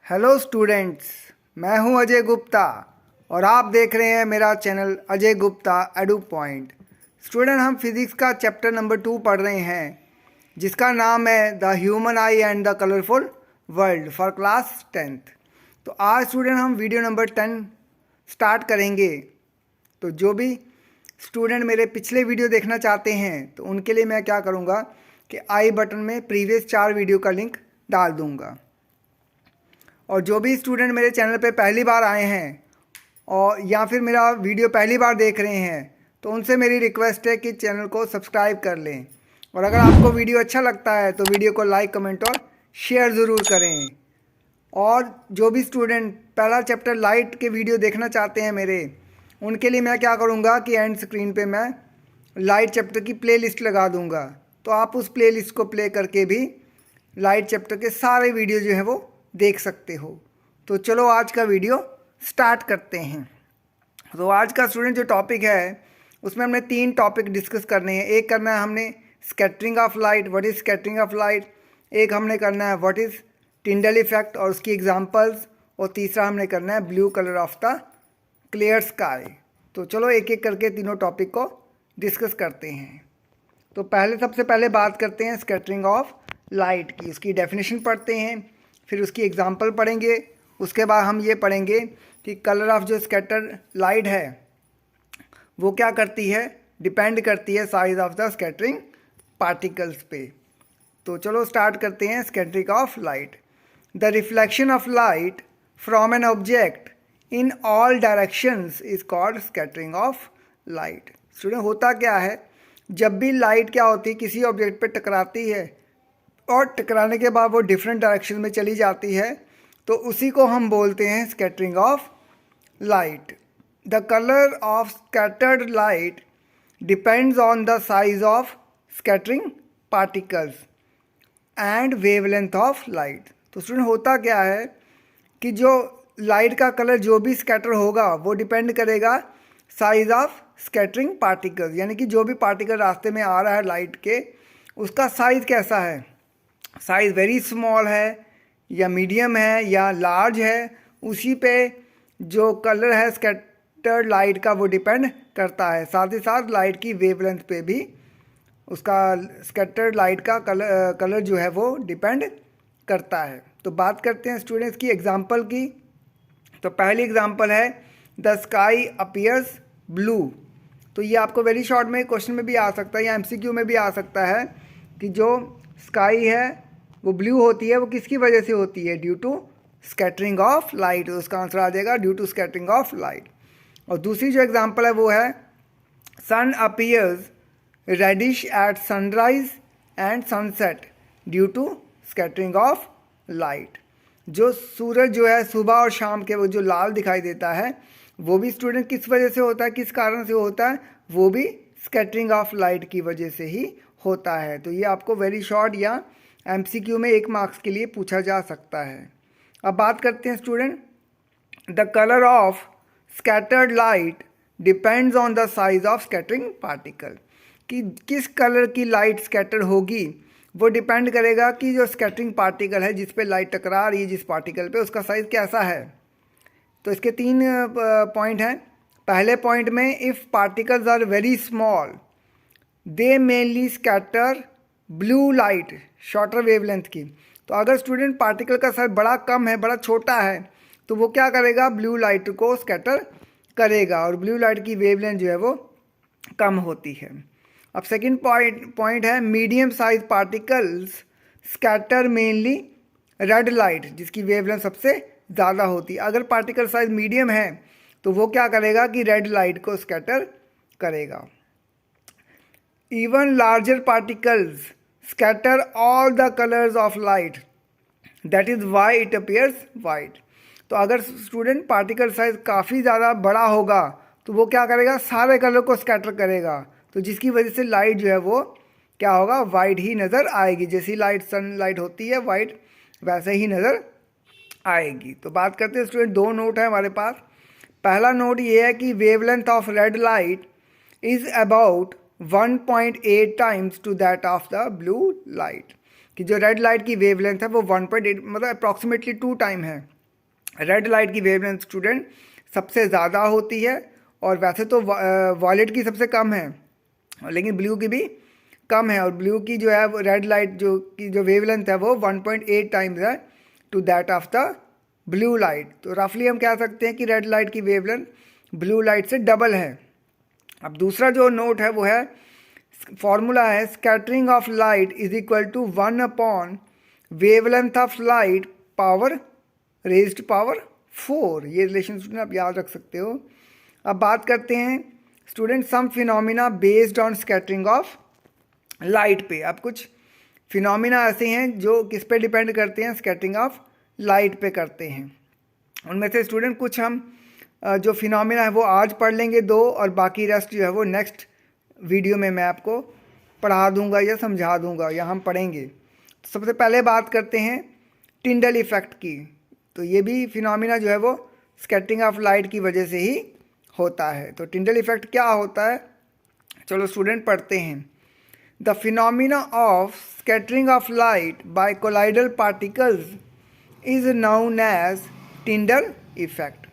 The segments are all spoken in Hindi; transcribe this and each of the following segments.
हेलो स्टूडेंट्स, मैं हूं अजय गुप्ता और आप देख रहे हैं मेरा channel Ajay Gupta edu point. Student, हम फिज़िक्स का चैप्टर नंबर 2 पढ़ रहे हैं जिसका नाम है the human I and the colourful world for class 10th। तो आज स्टूडेंट हम वीडियो नंबर 10 स्टार्ट करेंगे। तो जो भी स्टूडेंट मेरे पिछले वीडियो देखना चाहते हैं तो उनके लिए मैं क्या करूँगा कि आई बटन में प्रीवियस 4 वीडियो का लिंक डाल दूँगा। और जो भी स्टूडेंट मेरे चैनल पे पहली बार आए हैं और या फिर मेरा वीडियो पहली बार देख रहे हैं तो उनसे मेरी रिक्वेस्ट है कि चैनल को सब्सक्राइब कर लें। और अगर आपको वीडियो अच्छा लगता है तो वीडियो को लाइक, कमेंट और शेयर ज़रूर करें। और जो भी स्टूडेंट पहला चैप्टर लाइट के वीडियो देखना चाहते हैं मेरे, उनके लिए मैं क्या करूँगा कि एंड स्क्रीन पर मैं लाइट चैप्टर की प्लेलिस्ट लगा दूँगा। तो आप उस प्लेलिस्ट को प्ले करके भी लाइट चैप्टर के सारे वीडियो जो है वो देख सकते हो। तो चलो आज का वीडियो स्टार्ट करते हैं। तो आज का स्टूडेंट जो टॉपिक है उसमें हमने 3 टॉपिक डिस्कस करने हैं। एक करना है हमने scattering of light, what is scattering of light. एक हमने करना है व्हाट इज़ टिंडल इफेक्ट और उसकी एग्जांपल्स। और तीसरा हमने करना है blue colour of the clear sky. तो चलो एक एक करके तीनों टॉपिक को डिस्कस करते हैं। तो सबसे पहले बात करते हैं स्कैटरिंग ऑफ लाइट की। उसकी डेफिनेशन पढ़ते हैं, फिर उसकी एग्जांपल पढ़ेंगे। उसके बाद हम ये पढ़ेंगे कि कलर ऑफ जो स्कैटर लाइट है वो क्या करती है, डिपेंड करती है size of the scattering particles पे। तो चलो स्टार्ट करते हैं scattering of light. The reflection of light from an object in all directions is called scattering of light. Student, होता क्या है, जब भी लाइट क्या होती है किसी ऑब्जेक्ट पे टकराती है और टकराने के बाद वो डिफरेंट डायरेक्शन में चली जाती है तो उसी को हम बोलते हैं scattering of light. The colour of scattered light depends on the size of scattering particles and wavelength of light. तो स्टूडेंट, होता क्या है कि जो लाइट का कलर जो भी स्कैटर होगा वो डिपेंड करेगा साइज ऑफ स्कैटरिंग पार्टिकल्स, यानी कि जो भी पार्टिकल रास्ते में आ रहा है लाइट के उसका साइज़ कैसा है। साइज़ वेरी स्मॉल है या मीडियम है या लार्ज है, उसी पे जो कलर है स्कैटर्ड लाइट का वो डिपेंड करता है। साथ ही साथ लाइट की वेवलेंथ पे भी उसका स्कैटर्ड लाइट का कलर जो है वो डिपेंड करता है। तो बात करते हैं स्टूडेंट्स की एग्जांपल की। तो पहली एग्जांपल है द स्काई अपीयर्स ब्लू। तो ये आपको वेरी शॉर्ट में क्वेश्चन में भी आ सकता है या एमसीक्यू में भी आ सकता है कि जो स्काई है वो ब्लू होती है, वो किसकी वजह से होती है, due to scattering of light. उसका आंसर आ जाएगा due to scattering of light. और दूसरी जो एग्जांपल है वो है sun appears reddish at sunrise and sunset due to scattering of light. जो सूरज जो है सुबह और शाम के वो जो लाल दिखाई देता है वो भी स्टूडेंट किस वजह से होता है, किस कारण से होता है, वो भी स्कैटरिंग ऑफ लाइट की वजह से ही होता है। तो ये आपको वेरी शॉर्ट या एमसीक्यू में 1 मार्क्स के लिए पूछा जा सकता है। अब बात करते हैं student, the colour of scattered light depends on the size of scattering particle. कि किस कलर की लाइट स्कैटर होगी वो डिपेंड करेगा कि जो स्कैटरिंग पार्टिकल है जिस पे लाइट टकरा रही है जिस पार्टिकल पे, उसका साइज़ कैसा है। तो इसके 3 पॉइंट हैं। पहले पॉइंट में if particles are very small they mainly scatter blue light shorter wavelength की। तो अगर स्टूडेंट पार्टिकल का साइज बड़ा कम है, बड़ा छोटा है, तो वो क्या करेगा, ब्लू लाइट को स्कैटर करेगा और ब्लू लाइट की वेवलेंथ जो है वो कम होती है। अब सेकंड पॉइंट है medium size particles scatter mainly red light जिसकी वेवलेंथ सबसे ज़्यादा होती है। अगर पार्टिकल साइज मीडियम है तो वो क्या करेगा कि रेड लाइट को स्कैटर करेगा। Even larger particles scatter all the colors of light. That is why it appears white. तो अगर स्टूडेंट पार्टिकल साइज काफ़ी ज़्यादा बड़ा होगा तो वो क्या करेगा, सारे कलर को स्कैटर करेगा, तो जिसकी वजह से लाइट जो है वो क्या होगा, वाइट ही नज़र आएगी। जैसी लाइट सनलाइट होती है वाइट वैसे ही नज़र आएगी। तो बात करते हैं स्टूडेंट, 2 नोट है हमारे पास। पहला नोट ये है कि wavelength of red light is about 1.8 times to that of the blue light. कि जो रेड लाइट की वेवलेंथ है वो 1.8 मतलब अप्रॉक्सीमेटली 2 टाइम है रेड लाइट की वेवलेंथ स्टूडेंट सबसे ज़्यादा होती है, और वैसे तो वॉयलेट की सबसे कम है, लेकिन ब्लू की भी कम है। और ब्लू की जो है वो रेड लाइट जो वेवलेंथ है वो 1.8 टाइम्स है to that of the blue light. तो रफली हम कह सकते हैं कि रेड लाइट की वेवलेंथ ब्लू लाइट से डबल है। अब दूसरा जो नोट है वो है, फॉर्मूला है scattering of light is equal to 1 upon wavelength of light power raised power 4। ये रिलेशन स्टूडेंट आप याद रख सकते हो। अब बात करते हैं student some phenomena based on scattering of light पे। अब कुछ फिनोमिना ऐसे हैं जो किस पे डिपेंड करते हैं, स्कैटरिंग ऑफ लाइट पे करते हैं। उनमें से स्टूडेंट कुछ हम जो फिनोमिना है वो आज पढ़ लेंगे 2, और बाकी रेस्ट जो है वो नेक्स्ट वीडियो में मैं आपको पढ़ा दूंगा या समझा दूंगा या हम पढ़ेंगे। तो सबसे पहले बात करते हैं टिंडल इफ़ेक्ट की। तो ये भी फिनोमिना जो है वो स्कैटरिंग ऑफ लाइट की वजह से ही होता है। तो टिंडल इफ़ेक्ट क्या होता है, चलो स्टूडेंट पढ़ते हैं। The phenomena of scattering of light by colloidal particles is known as Tyndall effect.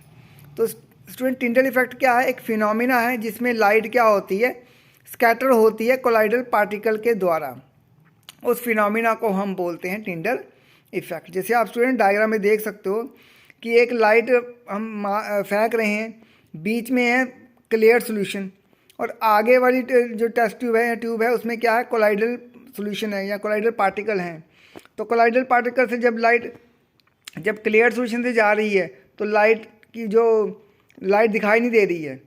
तो स्टूडेंट टिंडल इफ़ेक्ट क्या है, एक फिनोमिना है जिसमें लाइट क्या होती है, स्कैटर होती है कोलाइडल पार्टिकल के द्वारा। उस फिनोमिना को हम बोलते हैं टिंडल इफ़ेक्ट। जैसे आप स्टूडेंट डायग्राम में देख सकते हो कि एक लाइट हम फेंक रहे हैं, बीच में है क्लियर सॉल्यूशन, और आगे वाली जो टेस्ट ट्यूब है उसमें क्या है, कोलाइडल सॉल्यूशन है या कोलाइडल पार्टिकल हैं। तो कोलाइडल पार्टिकल से जब क्लियर सॉल्यूशन से जा रही है तो लाइट दिखाई नहीं दे रही है,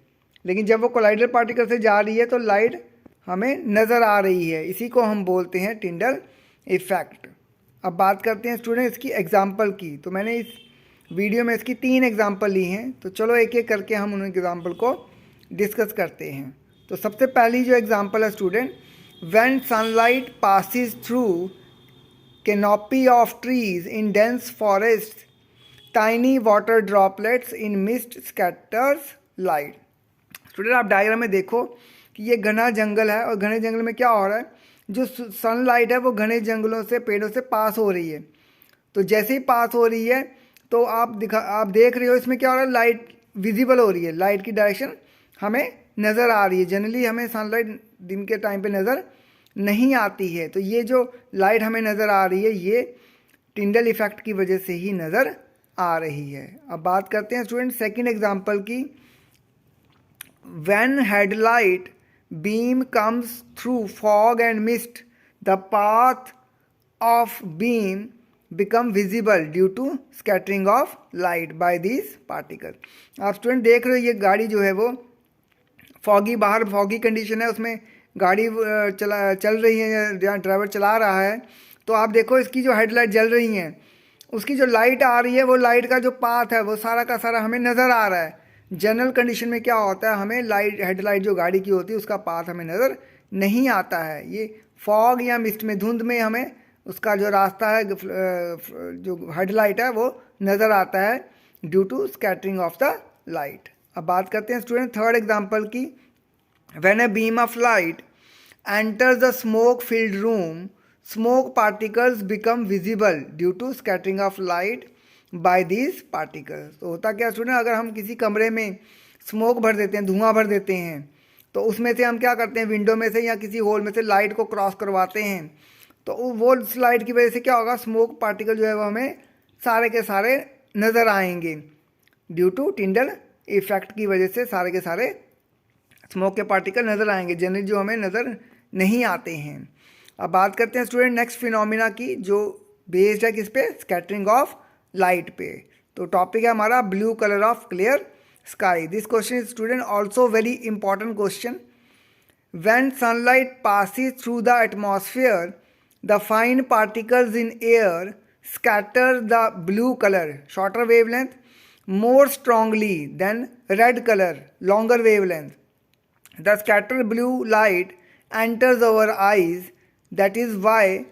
लेकिन जब वो कोलाइडल पार्टिकल से जा रही है तो लाइट हमें नज़र आ रही है। इसी को हम बोलते हैं टिंडल इफ़ेक्ट। अब बात करते हैं स्टूडेंट इसकी एग्जांपल की। तो मैंने इस वीडियो में इसकी 3 एग्जांपल ली हैं, तो चलो एक एक करके हम उन एग्जांपल को डिस्कस करते हैं। तो सबसे पहली जो एग्जांपल है student, when sunlight passes through canopy of trees in dense forest tiny water droplets in mist scatters light. Student आप डायग्राम में देखो कि ये घना जंगल है, और घने जंगल में क्या हो रहा है, जो सनलाइट है वो घने जंगलों से पेड़ों से पास हो रही है। तो जैसे ही पास हो रही है तो आप देख रहे हो इसमें क्या हो रहा है, लाइट विजिबल हो रही है, लाइट की डायरेक्शन हमें नज़र आ रही है। जनरली हमें सनलाइट दिन के टाइम पे नज़र नहीं आती है, तो ये जो लाइट हमें नज़र आ रही है ये टिंडल इफ़ेक्ट की वजह से ही नज़र आ रही है। अब बात करते हैं स्टूडेंट सेकंड एग्जांपल की। When headlight beam comes through fog and mist, the path of beam become visible due to scattering of light by these particles। आप स्टूडेंट देख रहे हो ये गाड़ी जो है वो बाहर फॉगी कंडीशन है, उसमें गाड़ी चल रही है, जहाँ ड्राइवर चला रहा है। तो आप देखो इसकी जो हेडलाइट जल रही हैं, उसकी जो लाइट आ रही है वो लाइट का जो पाथ है वो सारा का सारा हमें नज़र आ रहा है। जनरल कंडीशन में क्या होता है, हमें हेडलाइट जो गाड़ी की होती है उसका पाथ हमें नज़र नहीं आता है। ये फॉग या मिस्ट में, धुंध में हमें उसका जो रास्ता है, जो हेडलाइट है वो नज़र आता है due to scattering of the light. अब बात करते हैं स्टूडेंट थर्ड एग्जांपल की। When a beam of light enters the smoke filled room, smoke particles become visible due to scattering of light by these particles. तो होता क्या स्टूडेंट, अगर हम किसी कमरे में स्मोक भर देते हैं, धुआं भर देते हैं, तो उसमें से हम क्या करते हैं, विंडो में से या किसी होल में से लाइट को क्रॉस करवाते हैं। तो वो लाइट की वजह से क्या होगा, स्मोक पार्टिकल जो है वो हमें सारे के सारे नज़र आएंगे। ड्यू टू टिंडल इफ़ेक्ट की वजह से सारे के सारे स्मोक के पार्टिकल नज़र आएंगे, जनरली जो हमें नज़र नहीं आते हैं। अब बात करते हैं स्टूडेंट नेक्स्ट फिनोमिना की, जो बेस्ड है किस पे, स्कैटरिंग ऑफ लाइट पे। तो टॉपिक है हमारा blue colour of clear sky. This question is student also very important question. When sunlight passes through the atmosphere, the fine particles in air scatter the blue colour shorter wavelength more strongly than red color longer wavelength. The scattered blue light enters our eyes, that is why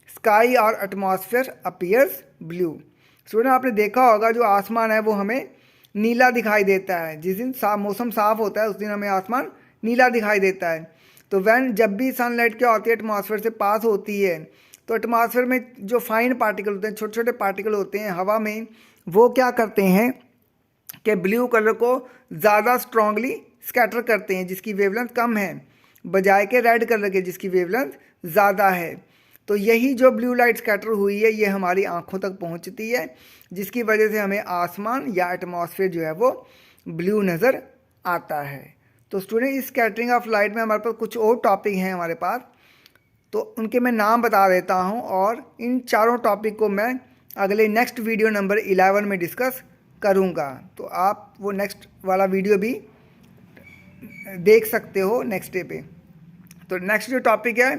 sky or atmosphere appears blue. Student आपने देखा होगा जो आसमान है वो हमें नीला दिखाई देता है। जिस दिन मौसम साफ होता है उस दिन हमें आसमान नीला दिखाई देता है। तो जब भी सनलाइट क्या होती है, एटमॉस्फेयर से पास होती है, तो एटमॉस्फेयर में जो फाइन पार्टिकल होते हैं, छोटे छोटे पार्टिकल होते हैं हवा में, वो क्या करते हैं कि ब्लू कलर को ज़्यादा स्ट्रांगली स्कैटर करते हैं जिसकी वेवलेंथ कम है, बजाय के रेड कलर के जिसकी वेवलेंथ ज़्यादा है। तो यही जो ब्लू लाइट स्कैटर हुई है ये हमारी आँखों तक पहुँचती है, जिसकी वजह से हमें आसमान या एटमॉस्फेयर जो है वो ब्लू नज़र आता है। तो स्टूडेंट, इस स्कैटरिंग ऑफ लाइट में हमारे पास कुछ और टॉपिक हैं हमारे पास, तो उनके मैं नाम बता देता हूँ, और इन चारों टॉपिक को मैं अगले नेक्स्ट वीडियो नंबर 11 में डिस्कस करूँगा। तो आप वो नेक्स्ट वाला वीडियो भी देख सकते हो नेक्स्ट डे पे। तो नेक्स्ट जो टॉपिक है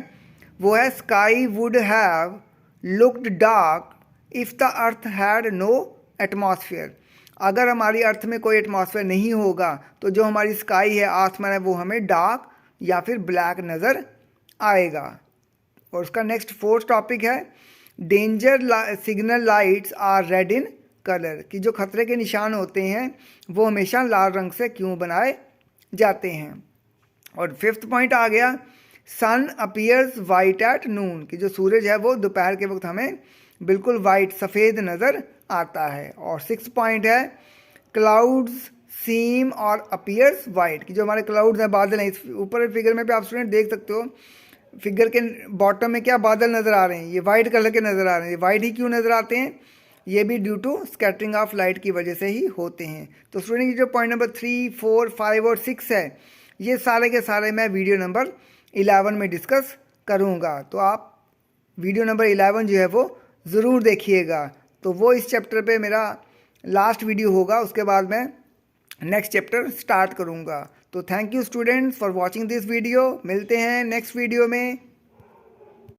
वो है sky would have looked dark if the earth had no atmosphere. अगर हमारी अर्थ में कोई एटमॉस्फेयर नहीं होगा तो जो हमारी स्काई है, आसमान है, वो हमें डार्क या फिर ब्लैक नज़र आएगा। और उसका नेक्स्ट फोर्थ टॉपिक है danger signal lights are red in colour, कि जो खतरे के निशान होते हैं वो हमेशा लाल रंग से क्यों बनाए जाते हैं। और फिफ्थ पॉइंट आ गया सन अपीयर्स वाइट एट नून, कि जो सूरज है वो दोपहर के वक्त हमें बिल्कुल वाइट सफ़ेद नज़र आता है। और सिक्स पॉइंट है क्लाउड्स सीम और अपीयर्स वाइट, कि जो हमारे क्लाउड्स हैं, बादल हैं, इस ऊपर फिगर में भी आप स्टूडेंट देख सकते हो, फिगर के बॉटम में क्या बादल नज़र आ रहे हैं, ये वाइट कलर के नज़र आ रहे हैं। ये वाइट ही क्यों नज़र आते हैं, ये भी due to scattering of light की वजह से ही होते हैं। तो स्टूडेंट, ये जो पॉइंट नंबर 3, 4, 5 और 6 है, ये सारे के सारे मैं वीडियो नंबर 11 में डिस्कस करूँगा। तो आप वीडियो नंबर 11 जो है वो ज़रूर देखिएगा। तो वो इस चैप्टर पे मेरा लास्ट वीडियो होगा, उसके बाद मैं नेक्स्ट चैप्टर स्टार्ट करूँगा। तो thank you students for watching this video. मिलते हैं नेक्स्ट वीडियो में।